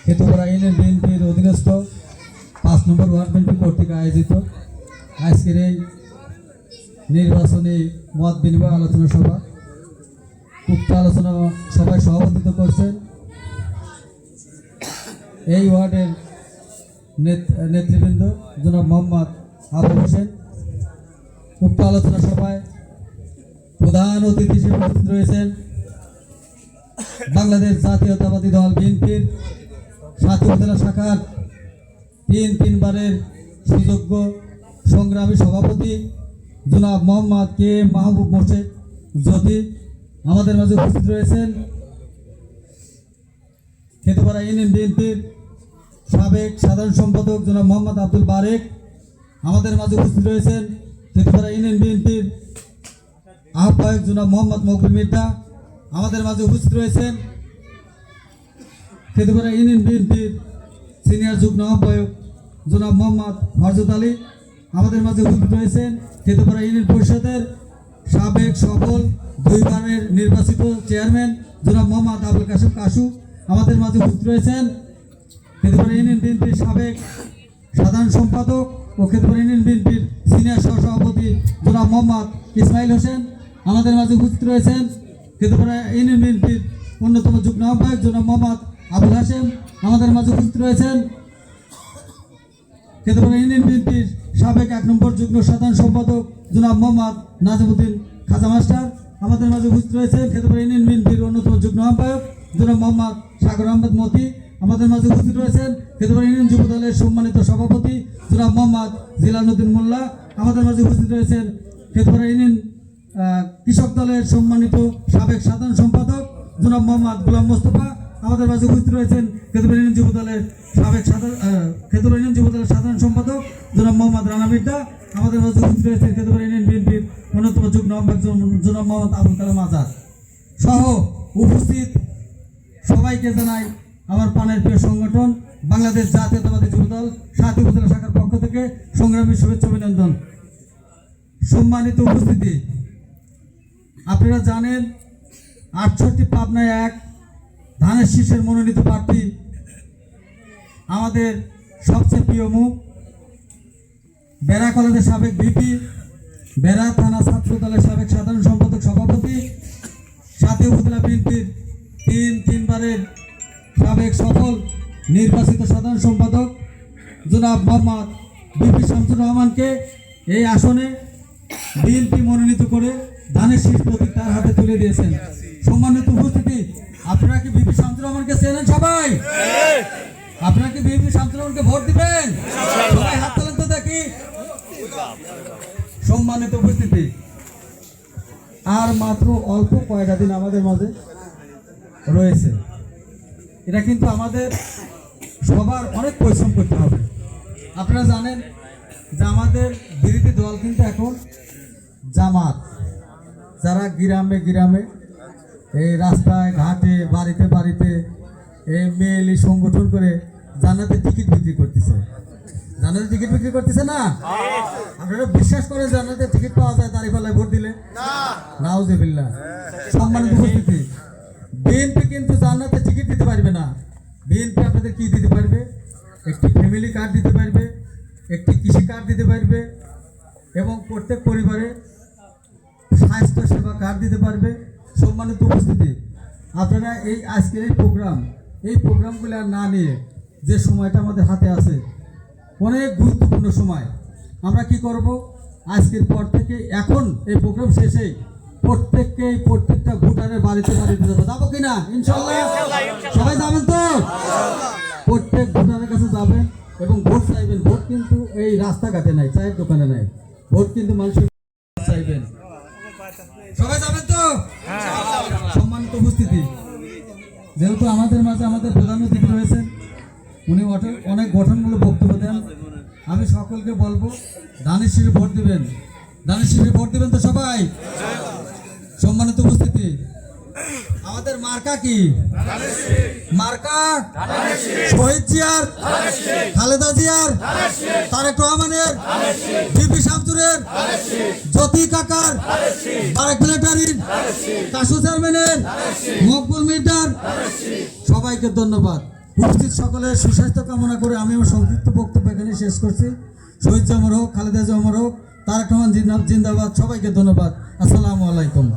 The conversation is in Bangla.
খেতুপাড়া ইউনিয়ন বিএনপির অধীনস্থ 5 নম্বর ওয়ার্ড বিএনপি কর্তৃক আয়োজিত আজকের এই নির্বাচনী মত বিনিময় আলোচনা সভা। উক্ত আলোচনা সভায় সভাপতিত্ব করছেন এই ওয়ার্ডের নেতৃবৃন্দ জনাব মোহাম্মদ আবু হোসেন। উক্ত আলোচনা সভায় প্রধান অতিথি হিসেবে উপস্থিত রয়েছেন বাংলাদেশ জাতীয়তাবাদী দল বিএনপির সাথী উপজেলা শাখার 3 বারের সুযোগ্য সংগ্রামী সভাপতি জনাব মোহাম্মদ কে মাহবুব মোর্শেদ জ্যোতি। আমাদের মাঝে উপস্থিত রয়েছেন খেতুপাড়া ইউনিয়ন বিএনপির সাবেক সাধারণ সম্পাদক জনাব মোহাম্মদ আব্দুল বারেক। আমাদের মাঝে উপস্থিত রয়েছেন খেতুপাড়া ইউনিয়ন বিএনপির আহ্বায়ক জনাব মোহাম্মদ মকবুল মির্জা। আমাদের মাঝে উপস্থিত রয়েছেন খেতুপাড়া ইউনিয়ন বিএনপির সিনিয়র যুগ্ম আহ্বায়ক জনাব মোহাম্মদ মারজুদ আলী। আমাদের মাঝে উপস্থিত রয়েছেন খেতুপাড়া ইউনিয়ন পরিষদের সাবেক সফল 2 বারের নির্বাচিত চেয়ারম্যান জনাব মোহাম্মদ আবুল কাশেম কাশু। আমাদের মাঝে উপস্থিত রয়েছেন খেতুপাড়া ইউনিয়ন বিএনপির সাবেক সাধারণ সম্পাদক ও খেতুপাড়া ইউনিয়ন বিএনপির সিনিয়র সহসভাপতি জনাব মোহাম্মদ ইসমাইল হোসেন। আমাদের মাঝে উপস্থিত রয়েছেন খেতুপাড়া ইউনিয়ন বিএনপির অন্যতম যুগ্ম আহ্বায়ক জনাব মোহাম্মদ আবুল হাশেম। আমাদের মাঝে উপস্থিত রয়েছেন খেতুপাড়া ইউনিয়ন বিএনপির সাবেক 1 নম্বর যুগ্ম সাধারণ সম্পাদক জনাব মোহাম্মদ নাজিমউদ্দিন খাজা মাস্টার। আমাদের মাঝে উপস্থিত রয়েছেন খেতুপাড়া ইউনিয়ন বিএনপির অন্যতম যুগ্ম আহ্বায়ক জনাব মোহাম্মদ সাগর আহমদ মতি। আমাদের মাঝে উপস্থিত রয়েছেন খেতুপাড়া ইউনিয়ন যুব দলের সম্মানিত সভাপতি জনাব মোহাম্মদ জিলানুদ্দিন মোল্লা। আমাদের মাঝে উপস্থিত রয়েছেন খেতুপাড়া ইউনিয়ন কৃষক দলের সম্মানিত সাবেক সাধারণ সম্পাদক জনাব মোহাম্মদ গোলাম মোস্তফা। আমাদের মাঝে উপস্থিত রয়েছেন খেতুপাড়া ইউনিয়ন যুব দলের খেতুপাড়া ইউনিয়ন যুব দলের সাধারণ সম্পাদক জনাব মোহাম্মদ রানা মির্জা। আমাদের মাঝে উপস্থিত রয়েছেন খেতুপাড়া ইউনিয়ন বিএনপির অন্যতম যুগ্ম আহ্বায়ক জনাব মোহাম্মদ আবুল কালাম আজাদ সহ উপস্থিত সবাইকে জানাই আমার প্রাণের প্রিয় সংগঠন বাংলাদেশ জাতীয়তাবাদী যুবদল সাথী উপজেলা শাখার পক্ষ থেকে সংগ্রামী শুভেচ্ছা অভিনন্দন। সম্মানিত উপস্থিতি, আপনারা জানেন 68 পাবনায় 1 ধানের শীষের মনোনীত প্রার্থী আমাদের সবচেয়ে প্রিয় মুখ বেড়া কলেজের সাবেক ভিপি, বেড়া থানা ছাত্র দলের সাবেক সাধারণ সম্পাদক সভাপতি, সাথী উপজেলা বিএনপির 3 বারের সাবেক সফল নির্বাচিত সাধারণ সম্পাদক জনাব মোহাম্মদ বিপি শামসুর রহমানকে এই আসনে বিএনপি মনোনীত করে ধানের শীষ প্রতীক তার হাতে তুলে দিয়েছেন। সম্মানিত উপস্থিতি, আপনারা কি বিপি শামসুর রহমানকে চেনেন? সবাই আপনারা কি বিপি শামসুর রহমানকে ভোট দিবেন? সবাই হাত তোলেন তো দেখি। সম্মানিত উপস্থিতি, আর মাত্র অল্প কয়েকটা দিন আমাদের মাঝে রয়েছে। এটা কিন্তু আমাদের সবার অনেক পরিশ্রম করতে হবে। আপনারা জানেন যে আমাদের বিরোধী দল কিন্তু এখন জামাত, যারা গ্রামে গ্রামে এই রাস্তায় ঘাটে বাড়িতে বাড়িতে এই মেয়েলি সংগঠন করে জান্নাতের টিকিট বিক্রি করতেছে। জান্নাতের টিকিট বিক্রি করতেছে না? আপনারা বিশ্বাস করেন জান্নাতের টিকিট পাওয়া যায় দাঁড়িপাল্লায় ভোট দিলে? নাউজুবিল্লাহ। সম্মানিত উপস্থিতি, বিএনপি কিন্তু জান্নাতের টিকিট দিতে পারবে না। বিএনপি আপনাদের কি দিতে পারবে? একটি ফ্যামিলি কার্ড দিতে পারবে, একটি কৃষি কার্ড দিতে পারবে এবং প্রত্যেক পরিবারে স্বাস্থ্য সেবা কার্ড দিতে পারবে। সম্মানিত উপস্থিতি, আপনারা এই আজকের এই প্রোগ্রামগুলো না নিয়ে যে সময়টা আমাদের হাতে আছে অনেক গুরুত্বপূর্ণ সময়, আমরা কি করব? আজকের পর থেকে এখন এই প্রোগ্রাম শেষে প্রত্যেকটা ভোটারের বাড়িতে যাবো কিনা? ইনশাল্লাহ সবাই যাবেন তো? প্রত্যেক ভোটারের কাছে যাবেন এবং ভোট চাইবেন। ভোট কিন্তু এই রাস্তাঘাটে নাই, চায়ের দোকানে নাই, ভোট কিন্তু মানুষের চাইবেন। সবাই যাবেন তো? সম্মানিত উপস্থিতি, যেহেতু আমাদের মাঝে আমাদের প্রধান অতিথি রয়েছেন, উনি অনেক গঠনমূলক বক্তব্য দেন। আমি সকলকে বলবো ধানের শীষে ভোট দিবেন। ধানের শীষে ভোট দিবেন তো সবাই? সম্মানিত উপস্থিতি, আমাদের মার্কা কি? মার্কা শহীদ জিয়ার, খালেদা জিয়ার, তারেক রহমানের, বিপি শামসুরের, জ্যোতি কাকার, বারেক মিলিটারির, কাশু চেয়ারম্যানের, মকবুল মির্জার। সবাইকে ধন্যবাদ। উপস্থিত সকলের সুস্বাস্থ্য কামনা করে আমি আমার সংক্ষিপ্ত বক্তব্য এখানে শেষ করছি। শহীদ জামর হোক, খালেদা জামর হোক, তারেক রহমান জিন্দাবাদ। সবাইকে ধন্যবাদ। আসসালামু আলাইকুম।